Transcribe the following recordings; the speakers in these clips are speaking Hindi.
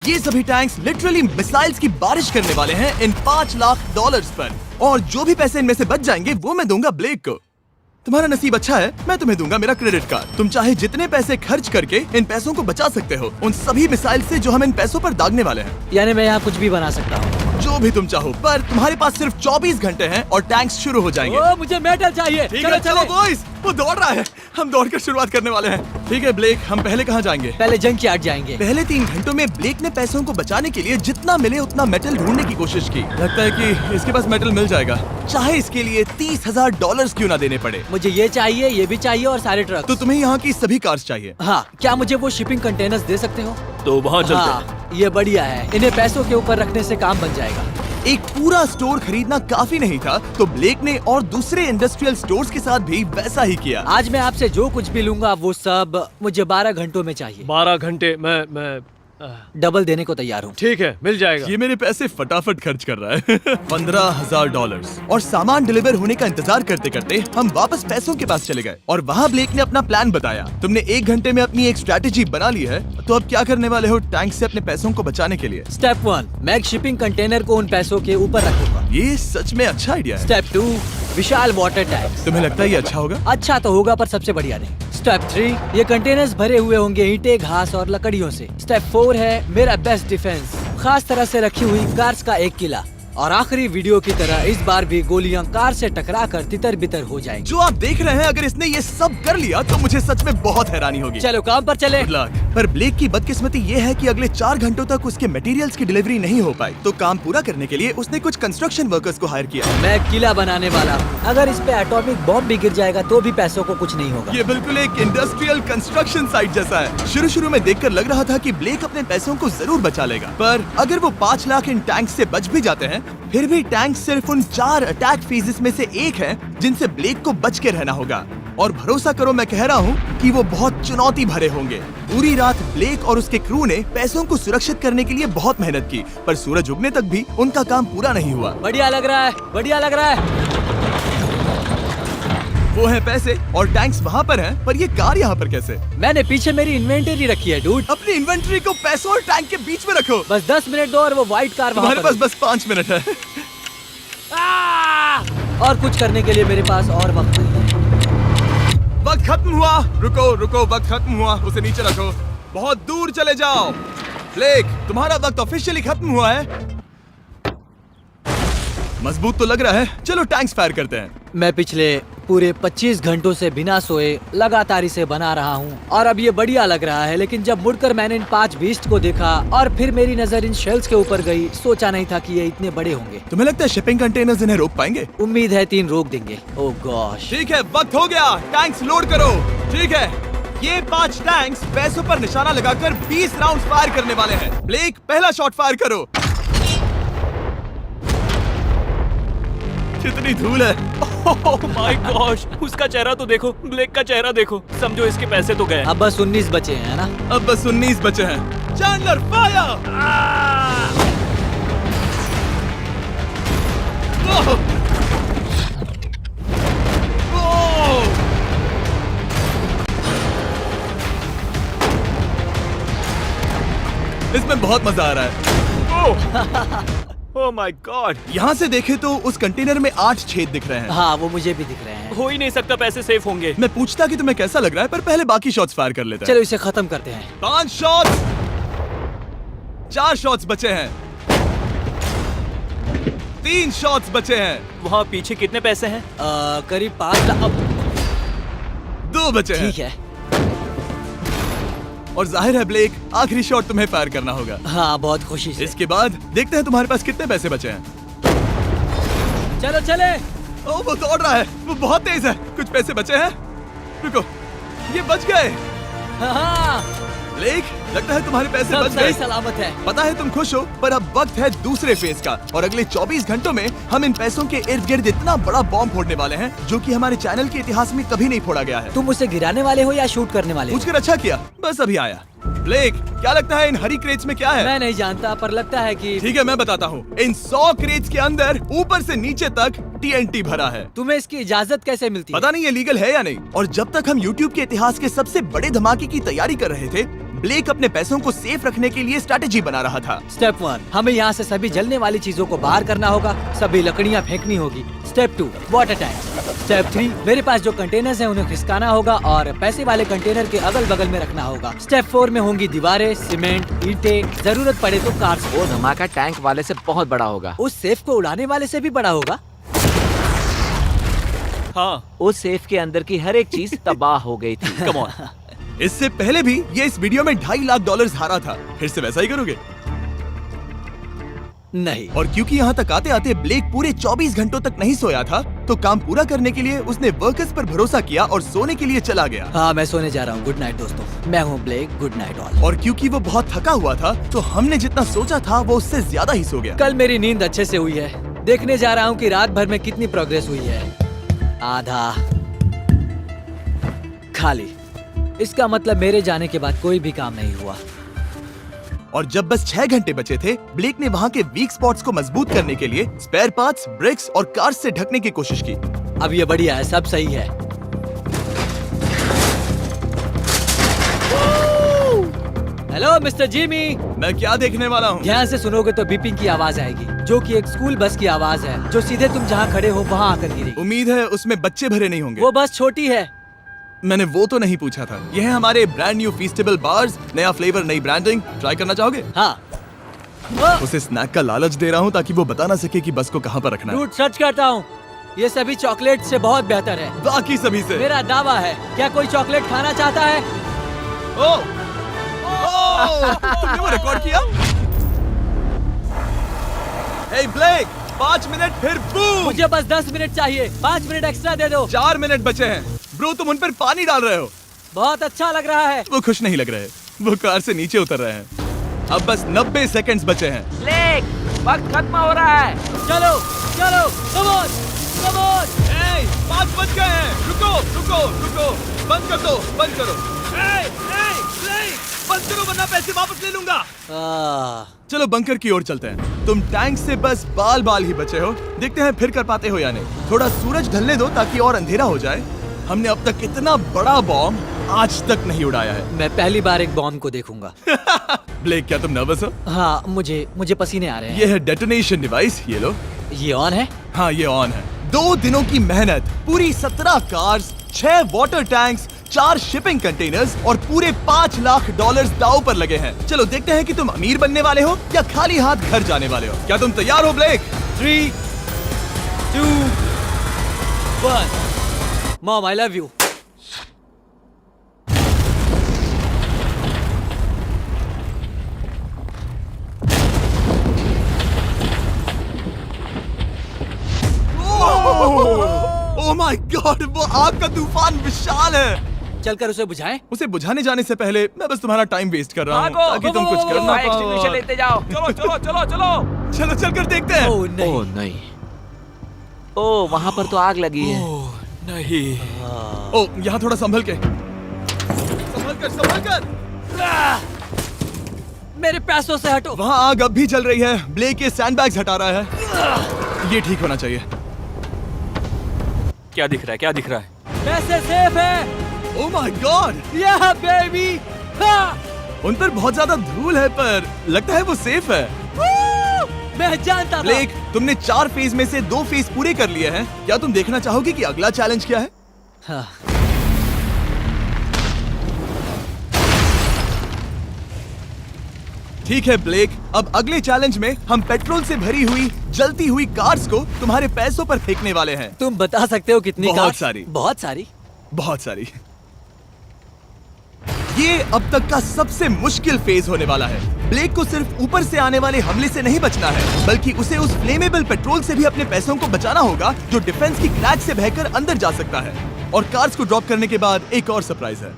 ये सभी टैंक्स लिटरली मिसाइल्स की बारिश करने वाले हैं इन $5 लाख पर, और जो भी पैसे इनमें से बच जाएंगे वो मैं दूंगा ब्लेक को। तुम्हारा नसीब अच्छा है, मैं तुम्हें दूंगा मेरा क्रेडिट कार्ड। तुम चाहे जितने पैसे खर्च करके इन पैसों को बचा सकते हो, उन सभी मिसाइल से जो हम इन पैसों पर दागने वाले हैं। यानी मैं यहाँ कुछ भी बना सकता हूँ? जो भी तुम चाहो, पर तुम्हारे पास सिर्फ 24 घंटे हैं और टैंक्स शुरू हो जाएंगे। ओ, मुझे मेटल चाहिए। चलो चलो बॉयज, वो दौड़ रहा है, हम दौड़कर शुरुआत करने वाले हैं। ठीक है ब्लेक, हम पहले कहाँ जाएंगे? पहले जंक यार्ड जाएंगे। पहले 3 घंटों में ब्लेक ने पैसों को बचाने के लिए जितना मिले उतना मेटल ढूंढने की कोशिश की। लगता है कि इसके पास मेटल मिल जाएगा, चाहे इसके लिए $30,000 क्यों ना देने पड़े। मुझे ये चाहिए, ये भी चाहिए और सारे ट्रक। तो तुम्हें यहाँ की सभी कार्स चाहिए? हाँ, क्या मुझे वो शिपिंग कंटेनर्स दे सकते हो? तो वहाँ चलते हैं। हाँ, ये बढ़िया है, इन्हें पैसों के ऊपर रखने से काम बन जाएगा। एक पूरा स्टोर खरीदना काफी नहीं था, तो ब्लेक ने और दूसरे इंडस्ट्रियल स्टोर्स के साथ भी वैसा ही किया। आज मैं आपसे जो कुछ भी लूंगा वो सब मुझे 12 घंटों में चाहिए। 12 घंटे मैं डबल देने को तैयार हूँ। ठीक है, मिल जाएगा। ये मेरे पैसे फटाफट खर्च कर रहा है। $15,000। और सामान डिलीवर होने का इंतजार करते करते हम वापस पैसों के पास चले गए और वहाँ ब्लेक ने अपना प्लान बताया। तुमने 1 घंटे में अपनी एक स्ट्रैटेजी बना ली है, तो अब क्या करने वाले हो टैंक से अपने पैसों को बचाने के लिए? स्टेप 1, मैं एक शिपिंग कंटेनर को उन पैसों के ऊपर रखूंगा। ये सच में अच्छा आइडिया है। स्टेप 2, विशाल वाटर टैंक। तुम्हें लगता है ये अच्छा होगा? अच्छा तो होगा, पर सबसे बढ़िया नहीं। स्टेप 3, ये कंटेनर्स भरे हुए होंगे ईंटें, घास और लकड़ियों से। स्टेप 4 है मेरा बेस्ट डिफेंस, खास तरह से रखी हुई कार्स का एक किला। और आखिरी वीडियो की तरह इस बार भी गोलियां कार से टकरा कर तितर बितर हो जाएंगी। जो आप देख रहे हैं, अगर इसने ये सब कर लिया तो मुझे सच में बहुत हैरानी होगी। चलो काम पर चले। Good luck। पर ब्लेक की बदकिस्मती ये है कि अगले 4 घंटों तक उसके मटेरियल्स की डिलीवरी नहीं हो पाई, तो काम पूरा करने के लिए उसने कुछ कंस्ट्रक्शन वर्कर्स को हायर किया। मैं किला बनाने वाला हूँ, अगर इस पे एटॉमिक बॉम्ब भी गिर जाएगा तो भी पैसों को कुछ नहीं होगा। ये बिल्कुल एक इंडस्ट्रियल कंस्ट्रक्शन साइट जैसा है। शुरू में देखकर लग रहा था कि ब्लेक अपने पैसों को जरूर बचा लेगा, पर अगर वो 5 लाख इन टैंक से बच भी जाते हैं, फिर भी टैंक सिर्फ उन 4 अटैक फेजेस में से एक है जिनसे ब्लेक को बच के रहना होगा। और भरोसा करो, मैं कह रहा हूँ कि वो बहुत चुनौती भरे होंगे। पूरी रात ब्लेक और उसके क्रू ने पैसों को सुरक्षित करने के लिए बहुत मेहनत की, पर सूरज उगने तक भी उनका काम पूरा नहीं हुआ। बढ़िया लग रहा है, बढ़िया लग रहा है। वो है पैसे और टैंक्स वहाँ पर हैं, पर ये कार यहाँ पर कैसे? मैंने पीछे मेरी इन्वेंटरी रखी है डूड। अपनी इन्वेंट्री को पैसों और टैंक के बीच में रखो। बस 10 मिनट दो और वो व्हाइट कार वहाँ तुम्हारे पर पास बस 5 मिनट है। और कुछ करने के लिए मेरे पास और वक्त नहीं है। वक्त खत्म हुआ। रुको, वक्त खत्म हुआ, उसे नीचे रखो। बहुत दूर चले जाओ। ब्लेक, तुम्हारा वक्त ऑफिशियली खत्म हुआ है। मजबूत तो लग रहा है, चलो टैंक्स फायर करते हैं। मैं पिछले पूरे 25 घंटों से बिना सोए लगातार इसे बना रहा हूँ और अब ये बढ़िया लग रहा है, लेकिन जब मुड़कर मैंने इन 5 बीस्ट को देखा और फिर मेरी नजर इन शेल्स के ऊपर गई, सोचा नहीं था कि ये इतने बड़े होंगे। तुम्हें लगता है शिपिंग कंटेनर्स इन्हें रोक पाएंगे? उम्मीद है 3 रोक देंगे। ओह गॉश। ठीक है, वक्त हो गया, टैंक्स लोड करो। ठीक है, ये 5 टैंक्स पैसों पर निशाना लगाकर 20 राउंड फायर करने वाले हैं। ब्लेक, पहला शॉट फायर करो। कितनी धूल है। ओह माय गॉश, उसका चेहरा तो देखो, ब्लेक का चेहरा देखो। समझो इसके पैसे तो गए। अब बस 19 बचे हैं ना? अब बस 19 बचे हैं। Chandler fire. इसमें बहुत मजा आ रहा है। ओह माय गॉड। यहाँ से देखे तो उस कंटेनर में 8 छेद दिख रहे हैं। हाँ, वो मुझे भी दिख रहे हैं। हो ही नहीं सकता, पैसे सेफ होंगे। मैं पूछता कि तुम्हें कैसा लग रहा है, पर पहले बाकी शॉट्स फायर कर लेते हैं। चलो इसे खत्म करते हैं। 5 शॉट्स, 4 शॉट्स बचे हैं, 3 शॉट्स बचे हैं। वहाँ पीछे कितने पैसे हैं? करीब 5 लाख। 2 बचे हैं। ठीक है। और जाहिर है ब्लेक, आखिरी शॉट तुम्हें फायर करना होगा। हाँ, बहुत खुशी से। इसके बाद देखते हैं तुम्हारे पास कितने पैसे बचे हैं। चलो चले। ओ, वो दौड़ रहा है, वो बहुत तेज है। कुछ पैसे बचे हैं। रुको, ये बच गए। हाँ, ब्लेक, लगता है तुम्हारे पैसे सब बच सही गए। सलामत है। पता है तुम खुश हो, पर अब वक्त है दूसरे फेज का, और अगले 24 घंटों में हम इन पैसों के इर्द गिर्द इतना बड़ा बॉम्ब फोड़ने वाले हैं जो कि हमारे चैनल के इतिहास में कभी नहीं फोड़ा गया है। तुम उसे गिराने वाले हो या शूट करने वाले हो? पूछकर अच्छा किया, बस अभी आया। ब्लेक, क्या लगता है इन हरी क्रेट्स में क्या है? मैं नहीं जानता, पर लगता है कि ठीक है, मैं बताता हूँ। इन 100 क्रेट्स के अंदर ऊपर से नीचे तक TNT भरा है। तुम्हें इसकी इजाजत कैसे मिलती है? पता नहीं ये लीगल है या नहीं। और जब तक हम YouTube के इतिहास के सबसे बड़े धमाके की तैयारी कर रहे थे, ब्लेक अपने पैसों को सेफ रखने के लिए स्ट्रेटेजी बना रहा था। स्टेप 1, हमें यहाँ से सभी जलने वाली चीजों को बाहर करना होगा, सभी लकड़ियाँ फेंकनी होगी। Step 2, water tank. स्टेप 3, मेरे पास जो कंटेनर्स हैं उन्हें खिसकाना होगा और पैसे वाले कंटेनर के अगल बगल में रखना होगा। स्टेप 4 में होंगी दीवारें, सीमेंट, ईंटें, जरूरत पड़े तो कार्स। वो धमाका टैंक वाले से बहुत बड़ा होगा। उस सेफ को उड़ाने वाले से भी बड़ा होगा। हाँ, उस सेफ के अंदर की हर एक चीज तबाह हो गई थी। Come on. इससे पहले भी ये इस वीडियो में $2.5 लाख हारा था। फिर से वैसा ही करोगे? नहीं। और क्योंकि यहाँ तक आते आते ब्लेक पूरे 24 घंटों तक नहीं सोया था, तो काम पूरा करने के लिए उसने वर्कर्स पर भरोसा किया और सोने के लिए चला गया। हाँ, मैं सोने जा रहा हूँ। गुड नाइट दोस्तों, मैं हूँ ब्लेक। Good night all. और क्योंकि वो बहुत थका हुआ था, तो हमने जितना सोचा था वो उससे ज्यादा ही सो गया। कल मेरी नींद अच्छे से हुई है। देखने जा रहा हूँ कि रात भर में कितनी प्रोग्रेस हुई है। आधा खाली। इसका मतलब मेरे जाने के बाद कोई भी काम नहीं हुआ। और जब बस 6 घंटे बचे थे, ब्लेक ने वहाँ के वीक स्पॉट्स को मजबूत करने के लिए स्पेयर पार्ट्स, ब्रिक्स और कार्स से ढकने की कोशिश की। अब ये बढ़िया है, सब सही है। Hello mister Jimmy. मैं क्या देखने वाला हूँ? ध्यान से सुनोगे तो बीपिंग की आवाज आएगी, जो कि एक स्कूल बस की आवाज है, जो सीधे तुम जहाँ खड़े हो वहाँ आकर गिरेगी। उम्मीद है उसमें बच्चे भरे नहीं होंगे। वो बस छोटी है। मैंने वो तो नहीं पूछा था। यह है हमारे ब्रांड न्यू फीस्टेबल बार्स, नया फ्लेवर, नई ब्रांडिंग। ट्राई करना चाहोगे? हाँ। उसे स्नैक का लालच दे रहा हूँ ताकि वो बता ना सके कि बस को कहाँ पर रखना है। रूट सच करता हूँ, ये सभी चॉकलेट से बहुत बेहतर है। बाकी सभी से। मेरा दावा है। क्या कोई चॉकलेट खाना चाहता है? ओ! तुमने वो रिकॉर्ड किया? हे ब्लेक, 5 मिनट फिर बूम! मुझे बस 10 मिनट चाहिए। 5 मिनट एक्स्ट्रा दे दो। 4 मिनट बचे हैं। ब्रो, तुम उन पर पानी डाल रहे हो। बहुत अच्छा लग रहा है। वो खुश नहीं लग रहे। वो कार से नीचे उतर रहे हैं। अब बस 90 सेकंड्स बचे हैं। ब्लेक, वक्त खत्म हो रहा है। चलो चलो, कम ऑन कम ऑन। 5 बज गए हैं। रुको रुको रुको, बंद कर दो, बंद करो। ब्लेक, बंद करो वरना पैसे वापस ले लूंगा। चलो बंकर की ओर चलते हैं। तुम टैंक से बस बाल ही बचे हो। देखते हैं फिर कर पाते हो या नहीं। थोड़ा सूरज ढलने दो ताकि और अंधेरा हो जाए। हमने अब तक इतना बड़ा बॉम्ब आज तक नहीं उड़ाया है। मैं पहली बार एक बॉम्ब को देखूंगा। ब्लेक, क्या तुम नर्वस हो? हाँ, मुझे पसीने आ रहे हैं। ये है डेटोनेशन डिवाइस, ये लो। ये ऑन है? हाँ, ये ऑन है। 2 दिनों की मेहनत, पूरी 17 cars, 6 water tanks, 4 shipping containers और पूरे $5 लाख दांव पर लगे हैं। चलो देखते हैं कि तुम अमीर बनने वाले हो या खाली हाथ घर जाने वाले हो। क्या तुम तैयार हो Blake? 3, 2, 1। Mom, I love you. Oh my god, वो आग का तूफान विशाल है। चलकर उसे बुझाएं? उसे बुझाने जाने से पहले मैं बस तुम्हारा टाइम वेस्ट कर रहा हूँ भागो, ताकि तुम कुछ कर ना फायर एक्सटिंग्विशर पाओ। लेते जाओ। चलो चलो चलो चलो। चलो चलकर देखते हैं। ओह नहीं। ओह नहीं। ओह, वहाँ पर तो आग लगी है। ओह, नहीं। ओह, यहाँ थोड़ा संभल के। संभल कर। मेरे पैसों से हटो। वहाँ आग अब भी चल रही है। ब्लेक ये सैंडबैग्स हटा रहा है। ये ठीक होना चाहिए। क्या दिख रहा है? क्या दिख रहा है? पैसे सेफ है। ओह माय गॉड, या बेबी। उन पर बहुत ज्यादा धूल है पर लगता है वो सेफ है। मैं जानता था। ब्लेक, तुमने 4 फेज में से 2 फेज पूरे कर लिए हैं। क्या तुम देखना चाहोगे कि अगला चैलेंज क्या है? हाँ। ठीक है ब्लेक, अब अगले चैलेंज में हम पेट्रोल से भरी हुई जलती हुई कार्स को तुम्हारे पैसों पर फेंकने वाले हैं। तुम बता सकते हो कितनी बहुत कार्स? सारी। बहुत सारी। बहुत सारी। ये अब तक का सबसे मुश्किल फेज होने वाला है। ब्लेक को सिर्फ ऊपर से आने वाले हमले से नहीं बचना है, बल्कि उसे उस फ्लेमेबल पेट्रोल से भी अपने पैसों को बचाना होगा जो डिफेंस की क्रैक से बहकर अंदर जा सकता है। और कार्स को ड्रॉप करने के बाद एक और सरप्राइज है।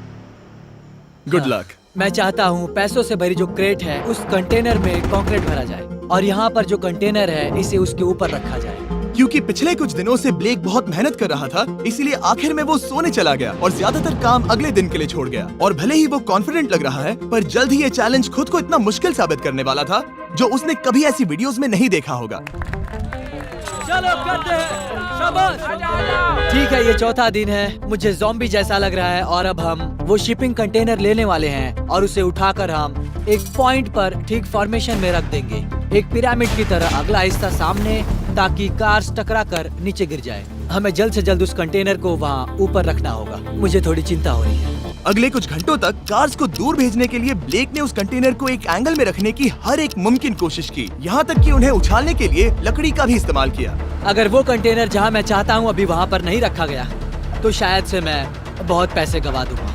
Good luck. मैं चाहता हूँ पैसों से भरी जो क्रेट है उस कंटेनर में कंक्रीट भरा जाए और यहाँ पर जो कंटेनर है इसे उसके ऊपर रखा जाए। क्योंकि पिछले कुछ दिनों से ब्लेक बहुत मेहनत कर रहा था, इसीलिए आखिर में वो सोने चला गया और ज्यादातर काम अगले दिन के लिए छोड़ गया। और भले ही वो कॉन्फिडेंट लग रहा है, पर जल्द ही ये चैलेंज खुद को इतना मुश्किल साबित करने वाला था जो उसने कभी ऐसी वीडियोस में नहीं देखा होगा। चलो करते हैं, शाबाश। ठीक है, ये चौथा दिन है, मुझे ज़ॉम्बी जैसा लग रहा है और अब हम वो शिपिंग कंटेनर लेने वाले हैं और उसे उठाकर हम एक पॉइंट पर ठीक फॉर्मेशन में रख देंगे, एक पिरामिड की तरह, अगला हिस्सा सामने, ताकि कार्स टकरा कर नीचे गिर जाए। हमें जल्द से जल्द उस कंटेनर को वहाँ ऊपर रखना होगा, मुझे थोड़ी चिंता हो रही है। अगले कुछ घंटों तक कार्स को दूर भेजने के लिए ब्लेक ने उस कंटेनर को एक एंगल में रखने की हर एक मुमकिन कोशिश की, यहाँ तक कि उन्हें उछालने के लिए लकड़ी का भी इस्तेमाल किया। अगर वो कंटेनर जहाँ मैं चाहता हूँ अभी वहाँ पर नहीं रखा गया तो शायद से मैं बहुत पैसे गवा दूंगा।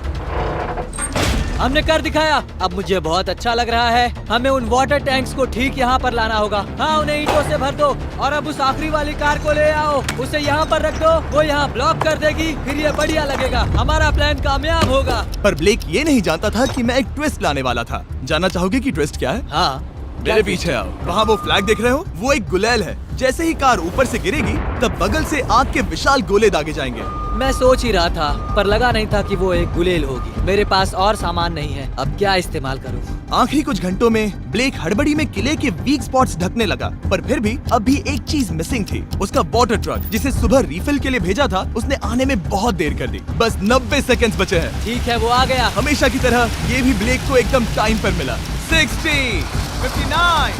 हमने कर दिखाया, अब मुझे बहुत अच्छा लग रहा है। हमें उन वाटर टैंक्स को ठीक यहाँ पर लाना होगा। हाँ, उन्हें ईंटों से भर दो और अब उस आखिरी वाली कार को ले आओ, उसे यहाँ पर रख दो, वो यहाँ ब्लॉक कर देगी, फिर ये बढ़िया लगेगा, हमारा प्लान कामयाब होगा। पर ब्लेक ये नहीं जानता था कि मैं एक ट्विस्ट लाने वाला था। जानना चाहोगे कि ट्विस्ट क्या है? हाँ, मेरे पीछे आओ। वहाँ वो फ्लैग देख रहे हो, वो एक गुलेल है। जैसे ही कार ऊपर से गिरेगी तब बगल से आग के विशाल गोले दागे जाएंगे। मैं सोच ही रहा था पर लगा नहीं था कि वो एक गुलेल होगी। मेरे पास और सामान नहीं है, अब क्या इस्तेमाल करूं? आखिरी कुछ घंटों में ब्लेक हड़बड़ी में किले के वीक स्पॉट्स ढकने लगा, पर फिर भी अब भी एक चीज मिसिंग थी। उसका वाटर ट्रक, जिसे सुबह रिफिल के लिए भेजा था, उसने आने में बहुत देर कर दी। बस 90 सेकंड्स बचे हैं। ठीक है, वो आ गया। हमेशा की तरह ये भी ब्लेक को एकदम टाइम पर मिला। 60, 59,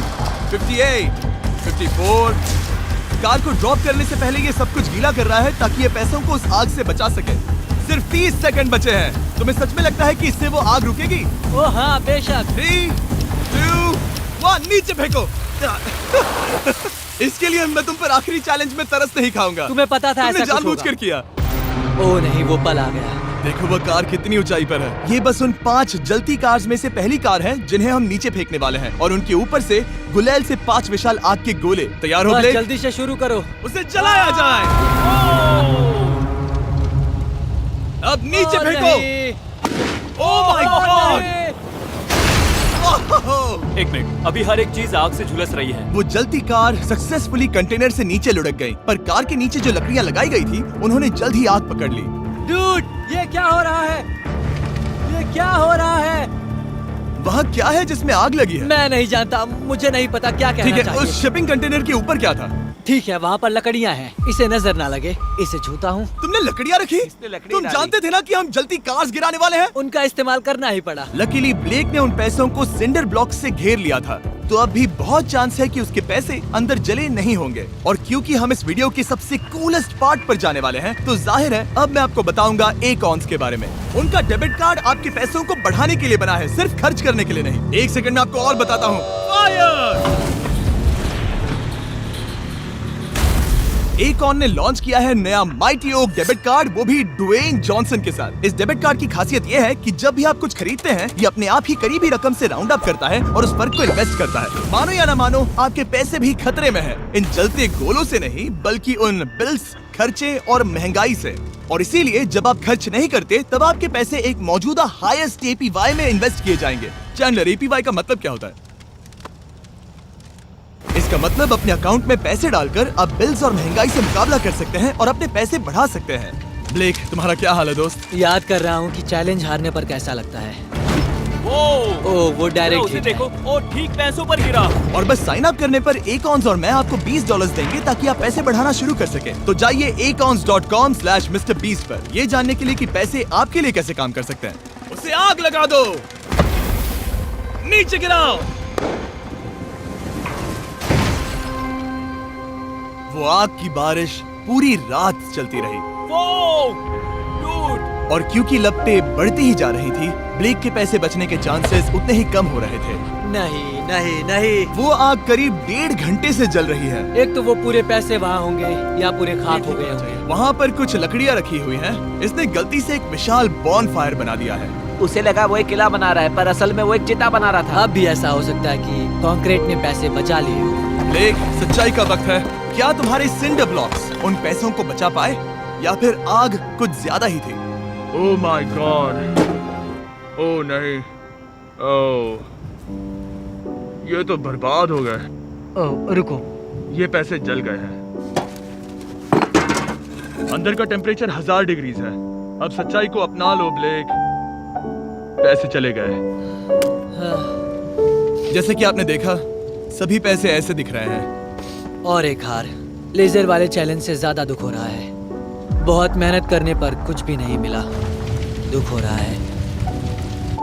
58, 54। कार को ड्रॉप करने से पहले ये सब कुछ गीला कर रहा है ताकि ये पैसों को उस आग से बचा सके। सिर्फ 30 सेकंड बचे हैं। तुम्हें सच में लगता है कि इससे वो आग रुकेगी? ओ हाँ, बेशक। 3, 2, 1, नीचे फेंको। इसके लिए मैं तुम पर आखिरी चैलेंज में तरस नहीं खाऊंगा। तुम्हें पता था तुमने ऐसा कुछ जानबूझकर होगा। किया। ओ नहीं, वो पल आ गया। देखो वो कार कितनी ऊंचाई पर है। ये बस उन 5 जलती कार्स में से पहली कार है जिन्हें हम नीचे फेंकने वाले हैं, और उनके ऊपर से गुलेल से 5 विशाल आग के गोले। तैयार हो बस ब्लेक? जल्दी से शुरू करो। उसे जलाया जाए। अब नीचे ओ फेंको। नहीं। ओह माय गॉड! एक मिनट, अभी हर एक चीज आग से झुलस रही है। वो जलती कार सक्सेसफुली कंटेनर से नीचे लुढ़क गई, पर कार के नीचे जो लकड़ियां लगाई गई थी उन्होंने जल्द ही आग पकड़ ली। डूड, ये क्या हो रहा है? ये क्या हो रहा है? वहाँ क्या है जिसमें आग लगी है? मैं नहीं जानता, मुझे नहीं पता क्या ठीक कहना है, चाहिए। उस शिपिंग कंटेनर के ऊपर क्या था? ठीक है, वहाँ पर लकड़ियाँ हैं, इसे नजर ना लगे, इसे छूता हूँ। तुमने लकड़ियाँ रखी? लकड़ी तुम डाली। जानते थे ना कि हम जलती कार्स गिराने वाले हैं? उनका इस्तेमाल करना ही पड़ा। लकीली ब्लेक ने उन पैसों को सिंडर ब्लॉक से घेर लिया था, तो अब भी बहुत चांस है कि उसके पैसे अंदर जले नहीं होंगे। और क्योंकि हम इस वीडियो के सबसे कूलेस्ट पार्ट पर जाने वाले हैं, तो जाहिर है अब मैं आपको बताऊंगा एकॉन्स के बारे में। उनका डेबिट कार्ड आपके पैसों को बढ़ाने के लिए बना है, सिर्फ खर्च करने के लिए नहीं। एक सेकंड में आपको और बताता हूँ। फायर! एकॉन ने लॉन्च किया है नया माइटी ओक डेबिट कार्ड, वो भी ड्वेन जॉनसन के साथ। इस डेबिट कार्ड की खासियत ये है कि जब भी आप कुछ खरीदते हैं, ये अपने आप ही करीबी रकम से राउंड अप करता है और उस फर्क को इन्वेस्ट करता है। मानो या ना मानो, आपके पैसे भी खतरे में हैं। इन जलते गोलों से नहीं, बल्कि उन बिल्स, खर्चे और महंगाई से। और इसीलिए जब आप खर्च नहीं करते, तब आपके पैसे एक मौजूदा हाईएस्ट APY में इन्वेस्ट किए जाएंगे। चैंडलर, APY का मतलब क्या होता है? इसका मतलब अपने अकाउंट में पैसे डालकर आप बिल्स और महंगाई से मुकाबला कर सकते हैं और अपने पैसे बढ़ा सकते हैं। ब्लेक, तुम्हारा क्या हाल है दोस्त? याद कर रहा हूँ कि चैलेंज हारने पर कैसा लगता है। वो डायरेक्ट उसे हिट है। देखो, ओ ठीक पैसों पर गिरा। और बस साइन अप करने पर एकॉन्स और मैं आपको $20 देंगे ताकि आप पैसे बढ़ाना शुरू कर सकें। तो जाइए acons.com/MrBeast पर, ये जानने के लिए कि पैसे आपके लिए कैसे काम कर सकते हैं। उसे आग लगा दो, नीचे गिराओ। वो आग की बारिश पूरी रात चलती रही। डूड, और क्योंकि लपटें बढ़ती ही जा रही थी, ब्लेक के पैसे बचने के चांसेस उतने ही कम हो रहे थे। नहीं नहीं नहीं, वो आग करीब 1.5 घंटे से जल रही है। एक तो वो पूरे पैसे वहाँ होंगे या पूरे खाक हो गए होंगे। वहाँ पर कुछ लकड़ियाँ रखी हुई हैं। इसने गलती से एक विशाल बॉनफायर बना दिया है। उसे लगा वो एक किला बना रहा है, पर असल में वो एक चिता बना रहा था। अब भी ऐसा हो सकता है कि कंक्रीट ने पैसे बचा लिए हो। ब्लेक, सच्चाई का वक्त है। क्या तुम्हारे सिंडर ब्लॉक्स उन पैसों को बचा पाए, या फिर आग कुछ ज्यादा ही थी? ओह माय गॉड, ओह नहीं, ओह ये तो बर्बाद हो गए। ओह रुको, ये पैसे जल गए हैं। अंदर का टेम्परेचर 1000 डिग्रीज है। अब सच्चाई को अपना लो ब्लेक, पैसे चले गए। जैसे कि आपने देखा, सभी पैसे ऐसे दिख रहे हैं। और एक हार। लेजर वाले चैलेंज से ज्यादा दुख हो रहा है। बहुत मेहनत करने पर कुछ भी नहीं मिला। दुख हो रहा है,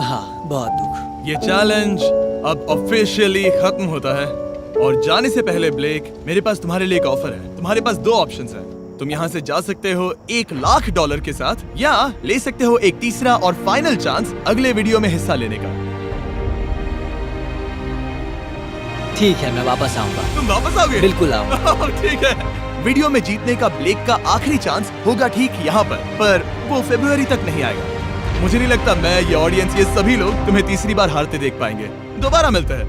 हाँ बहुत दुख। ये चैलेंज अब ऑफिशियली खत्म होता है और जाने से पहले ब्लेक, मेरे पास तुम्हारे लिए एक ऑफर है। तुम्हारे पास दो ऑप्शंस हैं। तुम यहाँ से जा सकते हो $1,00,000 के साथ, या ले सकते हो एक तीसरा और फाइनल चांस अगले वीडियो में हिस्सा लेने का। ठीक है, मैं वापस आऊंगा। तुम वापस आओगे? बिल्कुल आऊंगा। ठीक है। वीडियो में जीतने का ब्लेक का आखिरी चांस होगा ठीक यहाँ पर वो फरवरी तक नहीं आएगा। मुझे नहीं लगता मैं, ये ऑडियंस, ये सभी लोग तुम्हें तीसरी बार हारते देख पाएंगे। दोबारा मिलते हैं।